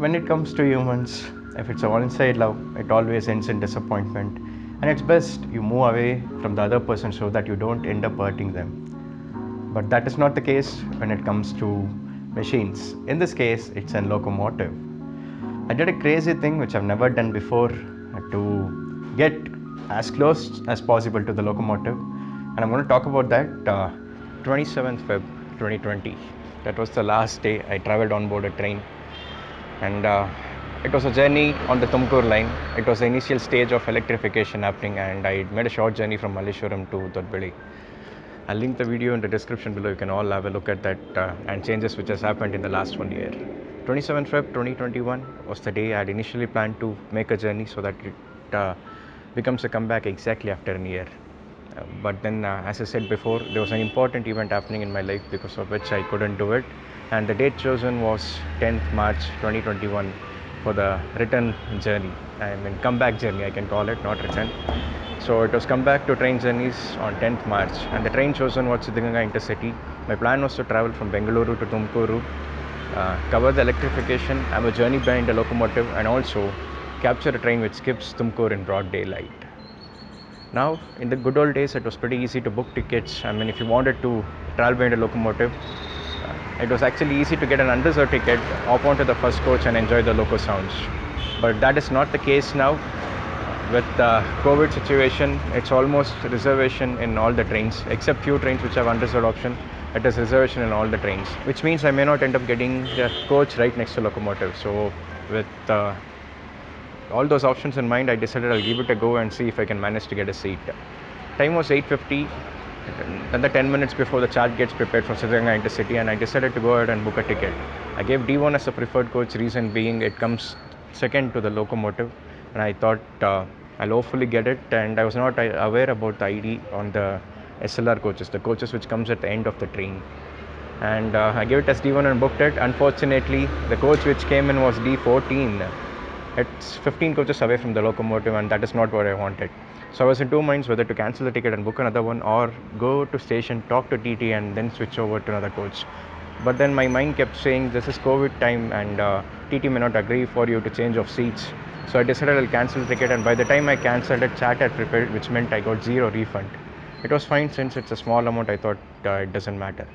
when it comes to humans, if it's a one-sided love, it always ends in disappointment. And it's best you move away from the other person so that you don't end up hurting them. But that is not the case when it comes to machines. In this case, it's a locomotive. I did a crazy thing which I've never done before to get as close as possible to the locomotive. And I'm going to talk about that 27th Feb 2020. That was the last day I traveled on board a train. And it was a journey on the Tumakuru line. It was the initial stage of electrification happening, and I made a short journey from Malleswaram to Dodbeli. I'll link the video in the description below. You can all have a look at that and changes which has happened in the last 1 year. 27 Feb 2021 was the day I had initially planned to make a journey so that it becomes a comeback exactly after a year. But then, as I said before, there was an important event happening in my life because of which I couldn't do it. And the date chosen was 10th March 2021 for the return journey. I mean, comeback journey, I can call it, not return. So it was come back to train journeys on 10th March, and the train chosen was Siddhaganga Intercity. My plan was to travel from Bengaluru to Tumakuru, cover the electrification, have a journey behind the locomotive, and also capture a train which skips Tumakuru in broad daylight. Now, in the good old days, it was pretty easy to book tickets. I mean, if you wanted to travel behind a locomotive, it was actually easy to get an unreserved ticket, hop onto the first coach and enjoy the loco sounds. But that is not the case now. With the COVID situation, it's almost reservation in all the trains, except few trains which have unreserved option. It is reservation in all the trains, which means I may not end up getting the coach right next to locomotive. So with all those options in mind, I decided I'll give it a go and see if I can manage to get a seat. Time was 8:50. Another 10 minutes before the chart gets prepared for Siddhaganga Intercity, and I decided to go ahead and book a ticket. I gave D1 as a preferred coach, reason being it comes second to the locomotive, and I thought I'll hopefully get it. And I was not aware about the ID on the SLR coaches, the coaches which comes at the end of the train. And I gave it as D1 and booked it. Unfortunately, the coach which came in was D14. It's 15 coaches away from the locomotive, and that is not what I wanted. So I was in two minds whether to cancel the ticket and book another one, or go to station, talk to TT, and then switch over to another coach. But then my mind kept saying this is COVID time, and TT may not agree for you to change of seats. So I decided I'll cancel the ticket, and by the time I cancelled it, chat had prepared, which meant I got zero refund. It was fine since it's a small amount. I thought it doesn't matter.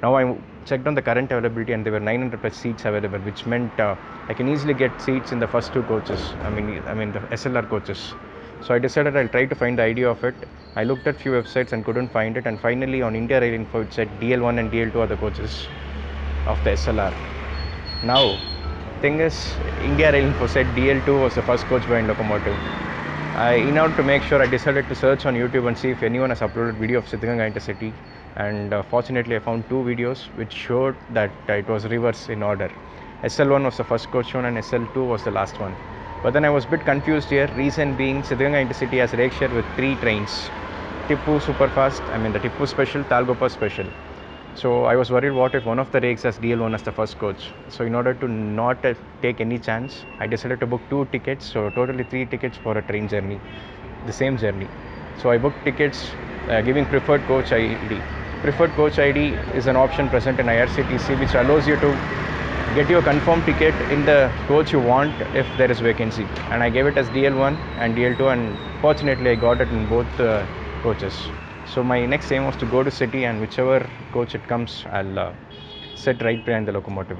Now I checked on the current availability, and there were 900 plus seats available, which meant I can easily get seats in the first two coaches. I mean the SLR coaches. So I decided I'll try to find the idea of it. I looked at few websites and couldn't find it, and finally on India Rail Info it said DL1 and DL2 are the coaches of the SLR. Now, thing is, India Rail Info said DL2 was the first coach behind locomotive. In order to make sure, I decided to search on YouTube and see if anyone has uploaded video of Siddhaganga Intercity, and fortunately I found two videos which showed that it was reverse in order. SL1 was the first coach shown and SL2 was the last one. But then I was a bit confused here, reason being Siddhaganga Intercity has rake share with 3 trains. Tippu Superfast, the Tippu Special, Talgopa Special. So I was worried what if one of the rakes has DL1 as the first coach. So in order to not take any chance, I decided to book 2 tickets, so totally 3 tickets for a train journey, the same journey. So I booked tickets giving preferred coach ID. Preferred coach ID is an option present in IRCTC which allows you to get your confirmed ticket in the coach you want if there is vacancy. And I gave it as DL1 and DL2, and fortunately I got it in both coaches. So my next aim was to go to city, and whichever coach it comes, I'll sit right behind the locomotive.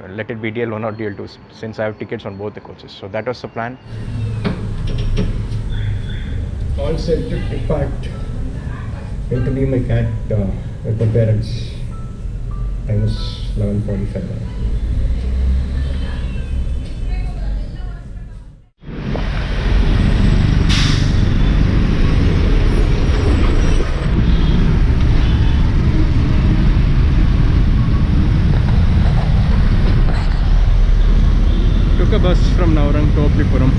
Let it be DL1 or DL2 since I have tickets on both the coaches. So that was the plan. All set to depart. Going to leave my cat with my parents. Time was 11:45 now. Took a bus from Navarang to Oplipuram,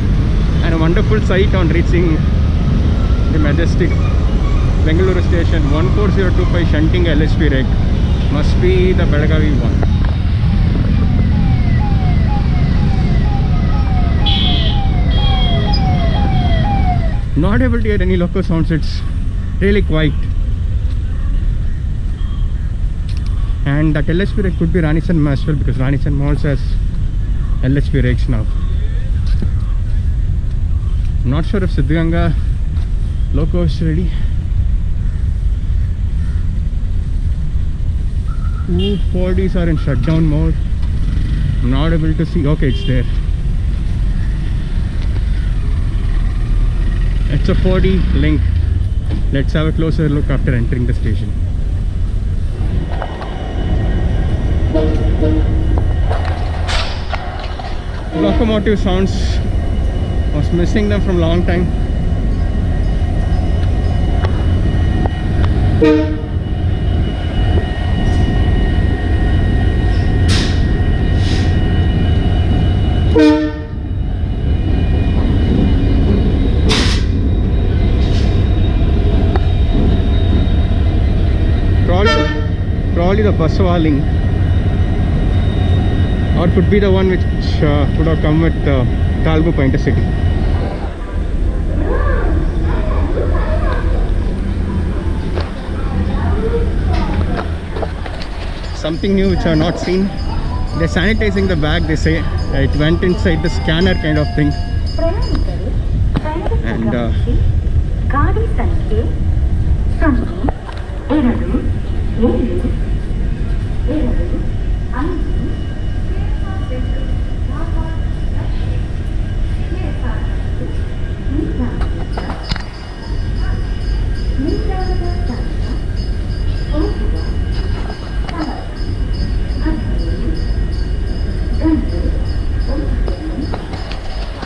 and a wonderful sight on reaching the majestic Bengaluru station. 14025 shunting LHP rake must be the Belagavi one. Not able to hear any local sounds, it's really quiet. And that LHP rake could be Ranisan as well, because Ranisan also has LHP rakes now. I'm not sure if Siddhaganga loco is ready. 240s are in shutdown mode. I'm not able to see. Okay, it's there. It's a 4D link. Let's have a closer look after entering the station. Locomotive sounds. I was missing them from a long time. Probably the Baswa link, or could be the one which would have come with Talgupa Intercity. Something new which I have not seen. They're sanitizing the bag, they say. It went inside the scanner kind of thing. And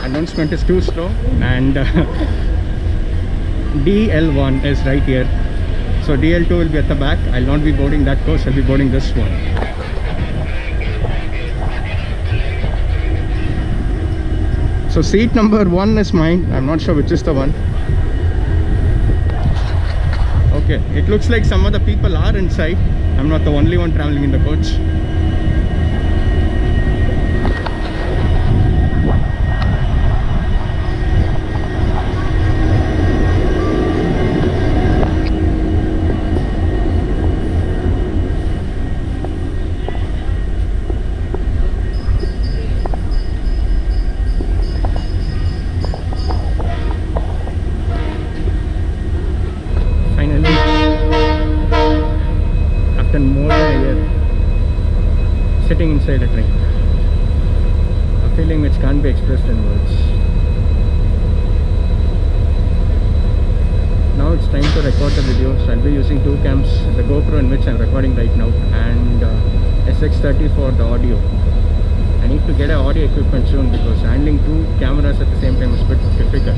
announcement is too slow, and DL1 is right here. So DL2 will be at the back. I'll not be boarding that coach, I'll be boarding this one. So seat number 1 is mine. I'm not sure which is the one. Okay, it looks like some other people are inside. I'm not the only one traveling in the coach. Sitting inside a train, a feeling which can't be expressed in words. Now it's time to record the video, so I'll be using 2 cams, the GoPro in which I'm recording right now, and SX30 for the audio. I need to get an audio equipment soon because handling 2 cameras at the same time is a bit difficult.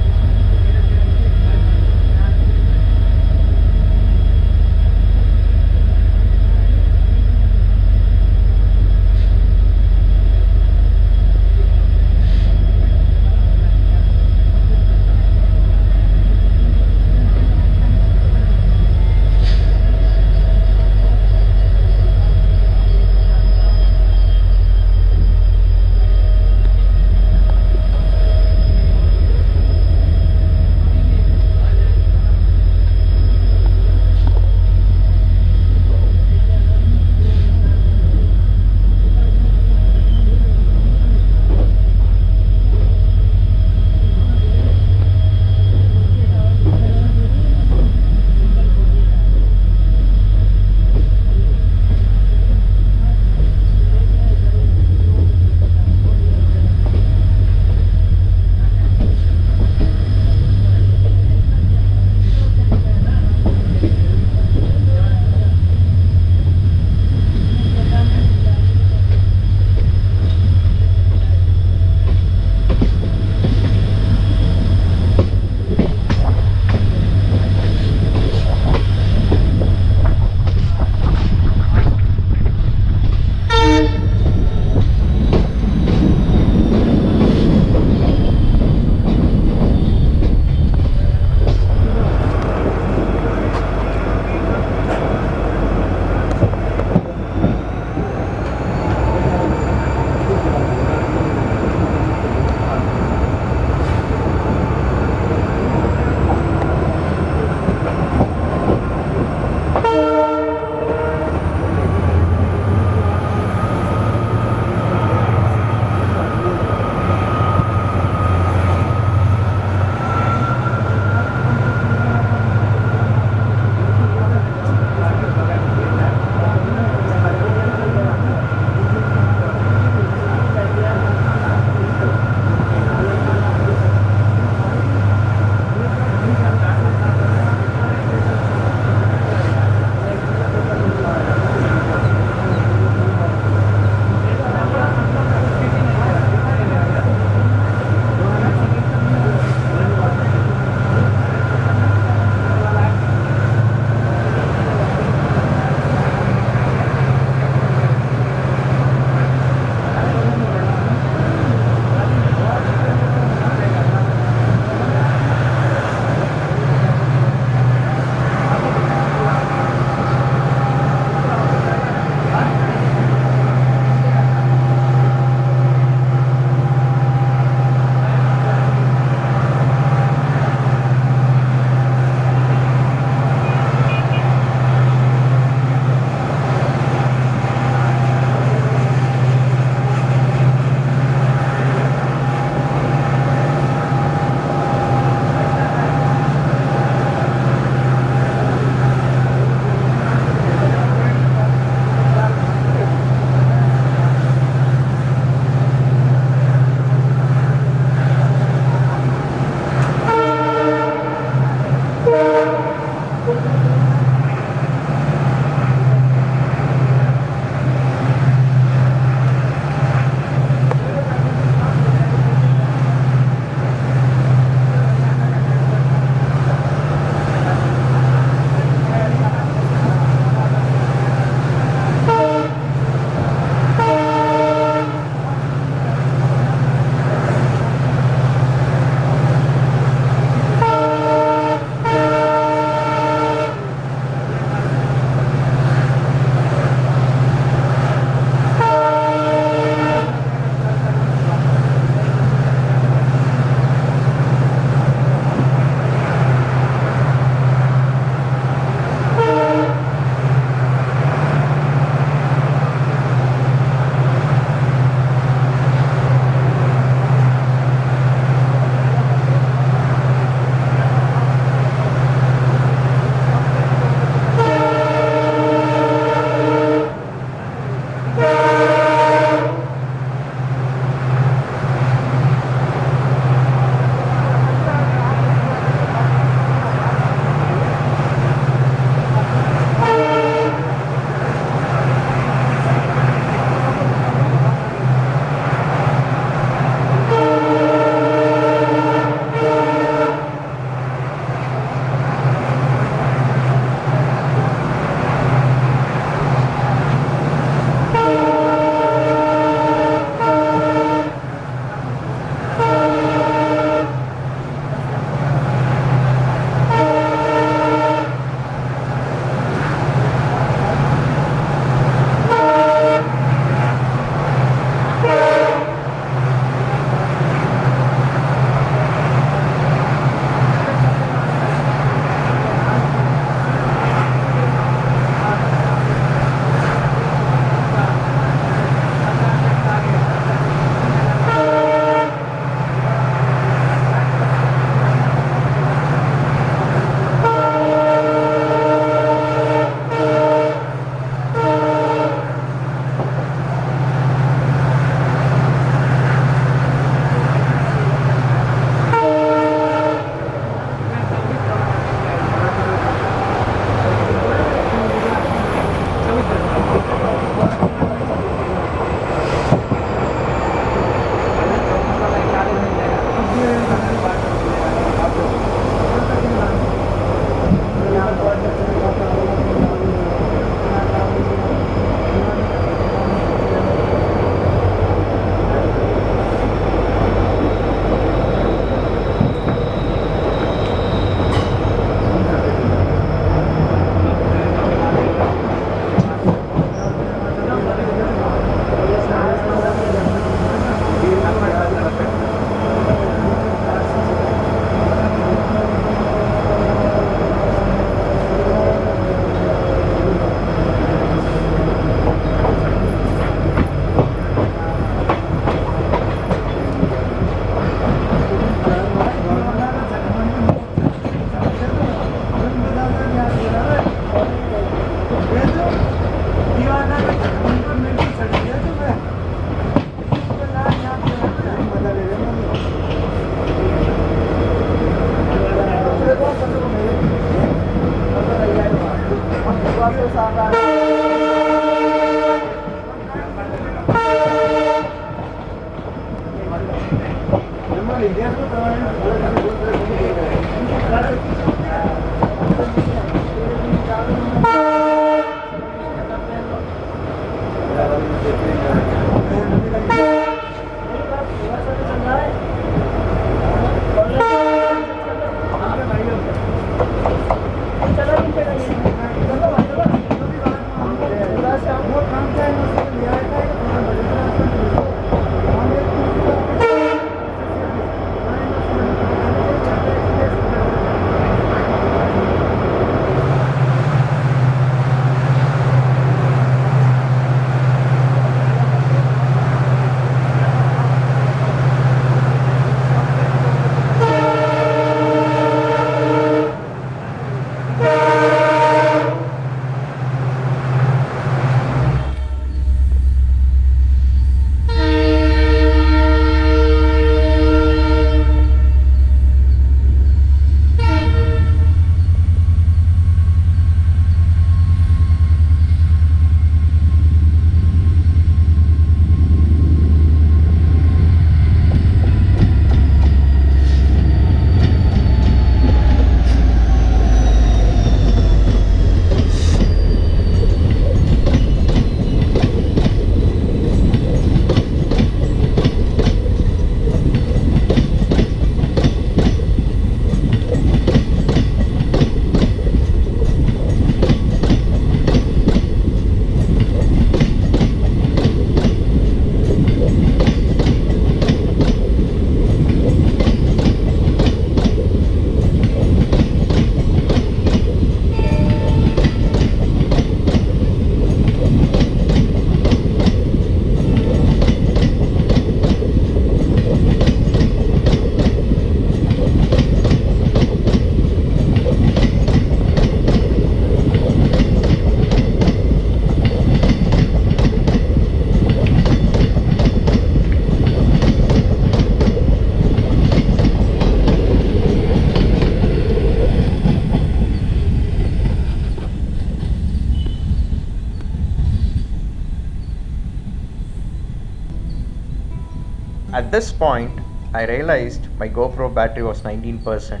At this point, I realized my GoPro battery was 19%.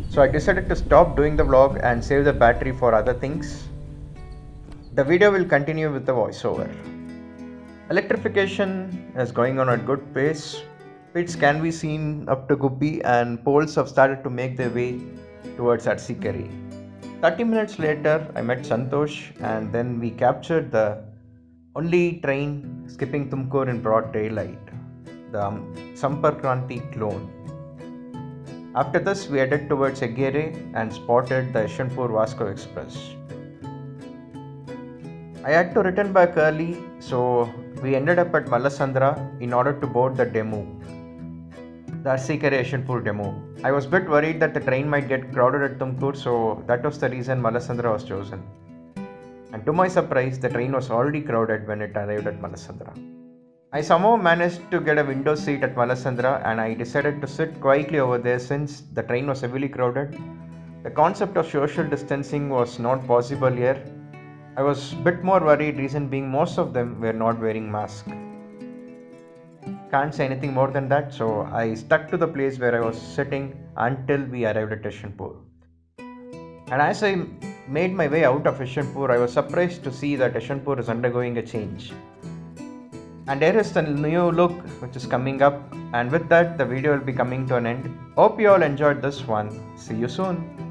So I decided to stop doing the vlog and save the battery for other things. The video will continue with the voiceover. Electrification is going on at good pace. Pits can be seen up to Guppi and poles have started to make their way towards Arsikari. 30 minutes later, I met Santosh and then we captured the only train skipping Tumakuru in broad daylight, the Sampark Kranti clone. After this, we headed towards Egere and spotted the Yesvantpur Vasco Express. I had to return back early, so we ended up at Malleswaram in order to board the demo, the Arsikari Yesvantpur demo. I was a bit worried that the train might get crowded at Tumakuru, so that was the reason Malleswaram was chosen. And to my surprise, the train was already crowded when it arrived at Malleswaram. I somehow managed to get a window seat at Malleswaram and I decided to sit quietly over there since the train was heavily crowded. The concept of social distancing was not possible here. I was a bit more worried, reason being most of them were not wearing masks. Can't say anything more than that, so I stuck to the place where I was sitting until we arrived at Yesvantpur. And as I made my way out of Yesvantpur, I was surprised to see that Yesvantpur is undergoing a change. And there is the new look which is coming up, and with that the video will be coming to an end. Hope you all enjoyed this one. See you soon.